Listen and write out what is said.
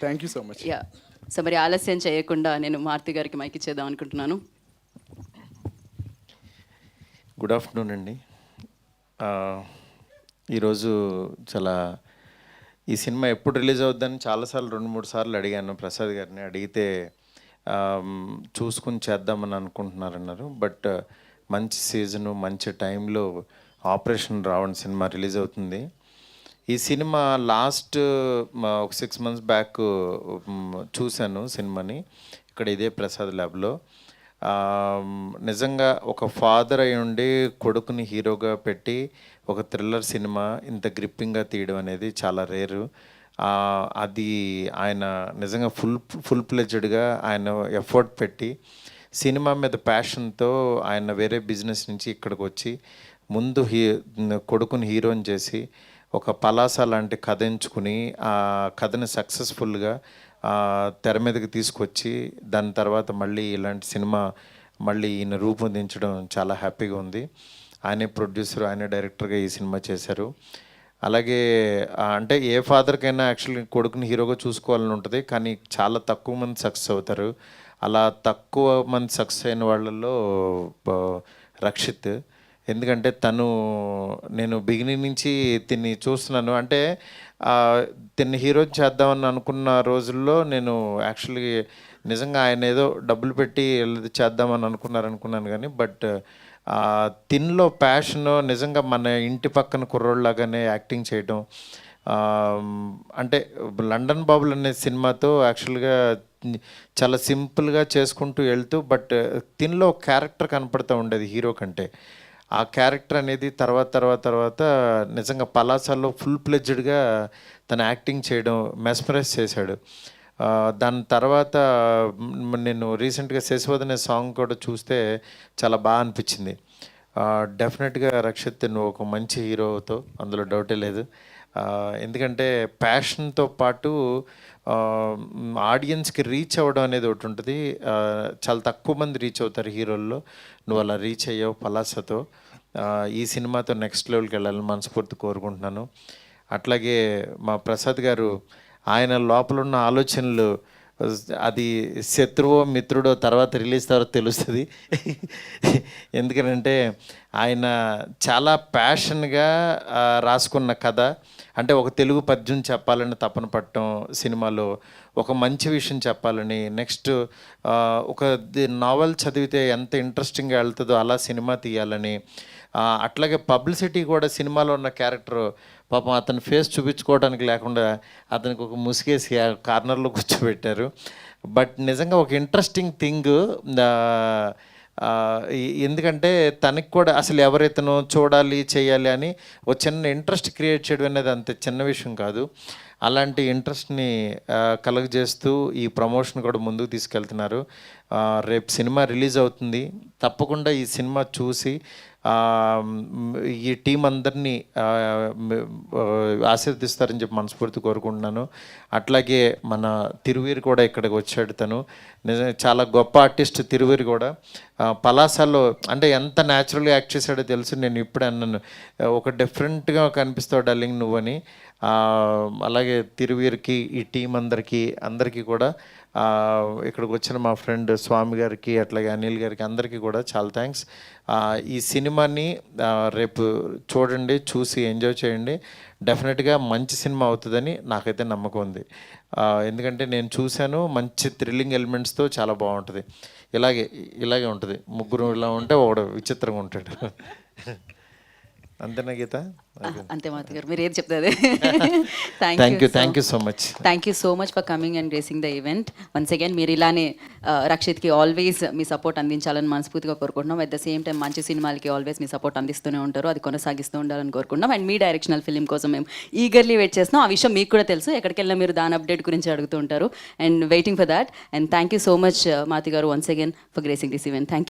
Thank you so much. Yeah, so మరి ఆలస్యం చేయకుండా నేను మారుతి గారికి మైక్ ఇచ్చేద్దాం అనుకుంటున్నాను. గుడ్ ఆఫ్టర్నూన్ అండి. ఈరోజు చాలా ఈ సినిమా ఎప్పుడు రిలీజ్ అవుద్దని చాలాసార్లు 2-3 సార్లు అడిగాను ప్రసాద్ గారిని. అడిగితే చూసుకుని చేద్దామని అనుకుంటున్నారన్నారు. బట్ మంచి సీజను మంచి టైంలో ఆపరేషన్ రావణ్ సినిమా రిలీజ్ అవుతుంది. ఈ సినిమా లాస్ట్ ఒక 6 months బ్యాక్ చూశాను సినిమాని ఇక్కడ ఇదే ప్రసాద్ ల్యాబ్లో. నిజంగా ఒక ఫాదర్ అయి ఉండి కొడుకుని హీరోగా పెట్టి ఒక థ్రిల్లర్ సినిమా ఇంత గ్రిప్పింగ్గా తీయడం అనేది చాలా రేరు. అది ఆయన నిజంగా ఫుల్ ప్లెజ్డ్గా ఆయన ఎఫర్ట్ పెట్టి సినిమా మీద ప్యాషన్తో ఆయన వేరే బిజినెస్ నుంచి ఇక్కడికి వచ్చి ముందు కొడుకుని హీరోని చేసి ఒక పలాస లాంటి కథ ఎంచుకుని ఆ కథని సక్సెస్ఫుల్గా తెర మీదకి తీసుకొచ్చి దాని తర్వాత మళ్ళీ ఇలాంటి సినిమా మళ్ళీ ఈయన రూపొందించడం చాలా హ్యాపీగా ఉంది. ఆయనే ప్రొడ్యూసర్, ఆయనే డైరెక్టర్గా ఈ సినిమా చేశారు. అలాగే అంటే ఏ ఫాదర్కైనా యాక్చువల్లీ కొడుకుని హీరోగా చూసుకోవాలని ఉంటుంది, కానీ చాలా తక్కువ మంది సక్సెస్ అవుతారు. అలా తక్కువ మంది సక్సెస్ అయిన వాళ్ళల్లో రక్షిత్. ఎందుకంటే నేను బిగినింగ్ నుంచి తిన్ని చూస్తున్నాను. అంటే తిన్ని హీరో చేద్దామని అనుకున్న రోజుల్లో నేను యాక్చువల్లీ నిజంగా ఆయన ఏదో డబ్బులు పెట్టి చేద్దామని అనుకున్నాను కానీ బట్ తిన్లో ప్యాషన్ నిజంగా మన ఇంటి పక్కన కుర్రోళ్ళలాగానే యాక్టింగ్ చేయడం. అంటే లండన్ బాబులు అనే సినిమాతో యాక్చువల్గా చాలా సింపుల్గా చేసుకుంటూ వెళ్తూ బట్ తిన్లో క్యారెక్టర్ కనపడుతూ ఉండేది హీరో కంటే. ఆ క్యారెక్టర్ అనేది తర్వాత నిజంగా పలాసాల్లో ఫుల్ ప్లెజ్డ్గా తను యాక్టింగ్ చేయడం మెస్మరైజ్ చేశాడు. దాని తర్వాత నేను రీసెంట్గా శశివదనే సాంగ్ కూడా చూస్తే చాలా బాగా అనిపించింది. డెఫినెట్గా రక్షిత్ నువ్వు ఒక మంచి హీరోతో అందులో డౌటే లేదు. ఎందుకంటే ప్యాషన్తో పాటు ఆడియన్స్కి రీచ్ అవ్వడం అనేది ఒకటి ఉంటుంది. చాలా తక్కువ మంది రీచ్ అవుతారు హీరోల్లో, నువ్వు అలా రీచ్ అయ్యావు పలాసతో. ఈ సినిమాతో నెక్స్ట్ లెవెల్కి వెళ్ళాలని మనస్ఫూర్తి కోరుకుంటున్నాను. అట్లాగే మా ప్రసాద్ గారు ఆయన లోపల ఉన్న ఆలోచనలు అది శత్రువో మిత్రుడో తర్వాత రిలీజ్ తర్వాత తెలుస్తుంది. ఎందుకంటే ఆయన చాలా ప్యాషన్గా రాసుకున్న కథ. అంటే ఒక తెలుగు పద్యం చెప్పాలని తపన పట్టడం, సినిమాలో ఒక మంచి విషయం చెప్పాలని, నెక్స్ట్ ఒక నావెల్ చదివితే ఎంత ఇంట్రెస్టింగ్గా వెళ్తుందో అలా సినిమా తీయాలని, అట్లాగే పబ్లిసిటీ కూడా సినిమాలో ఉన్న క్యారెక్టర్ పాపం అతని ఫేస్ చూపించుకోవడానికి లేకుండా అతనికి ఒక ముసుగేసి కార్నర్లో కూర్చోబెట్టారు. బట్ నిజంగా ఒక ఇంట్రెస్టింగ్ థింగ్. ఎందుకంటే తనకి కూడా అసలు ఎవరైతేనో చూడాలి చేయాలి అని ఒక చిన్న ఇంట్రెస్ట్ క్రియేట్ చేయడం అనేది అంత చిన్న విషయం కాదు. అలాంటి ఇంట్రెస్ట్ని కలగజేస్తూ ఈ ప్రమోషన్ కూడా ముందుకు తీసుకెళ్తున్నారు. రేపు సినిమా రిలీజ్ అవుతుంది. తప్పకుండా ఈ సినిమా చూసి ఈ టీం అందరినీ ఆశీర్దిస్తారని చెప్పి మనస్ఫూర్తి కోరుకుంటున్నాను. అట్లాగే మన తిరువీరు కూడా ఇక్కడికి వచ్చాడు. తను నిజంగా చాలా గొప్ప ఆర్టిస్ట్. తిరువీరు కూడా పలాసాలో అంటే ఎంత న్యాచురల్గా యాక్ట్ చేశాడో తెలుసు. నేను ఇప్పుడే అన్నాను ఒక డిఫరెంట్గా కనిపిస్తావు డార్లింగ్ నువ్వని. అలాగే తిరువీరుకి ఈ టీం అందరికీ కూడా ఇక్కడికి వచ్చిన మా ఫ్రెండ్ స్వామి గారికి అట్లాగే అనిల్ గారికి అందరికీ కూడా చాలా థ్యాంక్స్. ఈ సినిమాని రేపు చూడండి, చూసి ఎంజాయ్ చేయండి. డెఫినెట్గా మంచి సినిమా అవుతుందని నాకైతే నమ్మకం ఉంది. ఎందుకంటే నేను చూశాను, మంచి థ్రిల్లింగ్ ఎలిమెంట్స్తో చాలా బాగుంటుంది. ఇలాగే ఉంటుంది. ముగ్గురు ఇలా ఉంటే ఒకడు విచిత్రంగా ఉంటాడు. అంతేనా గీత? అంతే మారుతి గారు, మీరు ఏది చెప్తారు. Thank you so much. Thank you so much for coming and gracing the event once again. మీరు ఇలానే రక్షిత్కి ఆల్వేస్ మీ సపోర్ట్ అందించాలని మనస్ఫూర్తిగా కోరుకుంటున్నాం. అట్ ద సేమ్ టైం మంచి సినిమాలకి ఆల్వేస్ మీ సపోర్ట్ అందిస్తూనే ఉంటారు, అది కొనసాగిస్తూ ఉండాలని కోరుకుంటున్నాం. అండ్ మీ డైరెక్షనల్ ఫిల్మ్ కోసం మేము ఈగర్లీ వెయిట్ చేస్తున్నాం. ఆ విషయం మీకు కూడా తెలుసు. ఎక్కడికి వెళ్ళినా మీరు దాని అప్డేట్ గురించి అడుగుతూ ఉంటారు and waiting for that. And thank you so much Maruthi garu once again for gracing this event. Thank